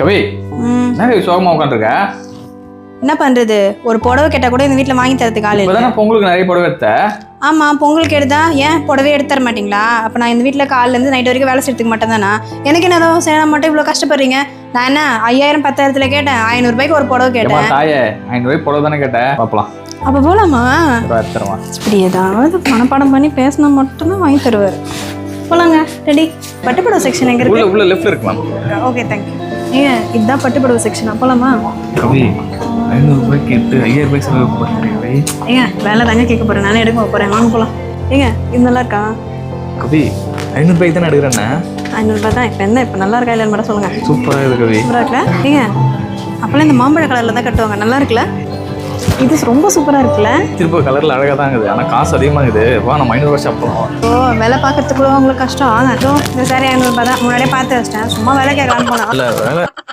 கவி என்ன சோகமா உட்காந்துருக்க? என்ன பண்றது? ஒரு புடவை கேட்டா கூட இந்த வீட்டுல வாங்கி தரதுக்கு ஆள் இல்லை. பொங்கலுக்கு நிறைய புடவை எடுத்த. ஆமா, பொங்கலுக்கு எடுத்தா ஏன் புடவை எடுத்து தர மாட்டீங்களா? அப்ப நான் இந்த வீட்டுல காலைல இருந்து நைட் வரைக்கும் வேலை செய்யறதுக்கு மட்டும் தானா? எனக்கு என்ன சேனா மட்டும் இவ்வளவு கஷ்டப்படுறீங்க? நான் என்ன 5000 10,000 கேட்டேன், 500 ரூபாய்க்கு ஒரு புடவை கேட்டேன். தாயே 500 ரூபாய்க்கு புடவை தானே கேட்டேன். பாப்பலாம். அப்ப போலாமா? தருவா. இப்படி ஏதாவது மனப்பாடம் பண்ணி பேசினா மட்டும்தான் வாங்கி தருவாரு. போலாங்க, ரெடி. பட்டுப்புடவை செக்ஷன் எங்க இருக்கு? உள்ள லெஃப்ட்ல இருக்கு மேம். Okay, thank you. ஏங்க இதுதான் பட்டுப்புடவை செக்ஷன். போலாமா? கவி 500 ரூபாய்க்கு கேட்டு 5000 ரூபாய்க்கு செலவு பண்ணுறீங்க. ஏங்க வேலை தாங்க கேட்க போறேன், நானே எடுக்க போறேன். வாங்க போலாம். ஏங்க இது நல்லா இருக்கா? கவி 500 ரூபாய்க்கு தானே எடுக்கிறேண்ணே. 500 ரூபாய் தான். இப்போ என்ன, இப்போ நல்லா இருக்கா இல்லைன்னு மட்டும் சொல்லுங்க. சூப்பராக இருக்கு கவி. சூப்பராக இருக்குல்ல? ஏங்க அப்போல்லாம் இந்த மாம்பழ கலரில் தான் கட்டுவாங்க, நல்லா இருக்குல்ல? இது ரொம்ப சூப்பராக இருக்குல்ல? திருப்ப கலரில் அழகாக தான் இருக்குது, ஆனால் காசு அதிகமாகுது. வா நம்ம 500 ரூபாய் சாப்பிடலாம். ஓ, வேலை பார்க்கறதுக்கு கூட உங்களுக்கு கஷ்டம். இந்த சாரி 500 ரூபாய் தான். முன்னாடியே பார்த்து வச்சிட்டேன், சும்மா வேலை கேட்கலான்னு போனேன். இல்லை வேலை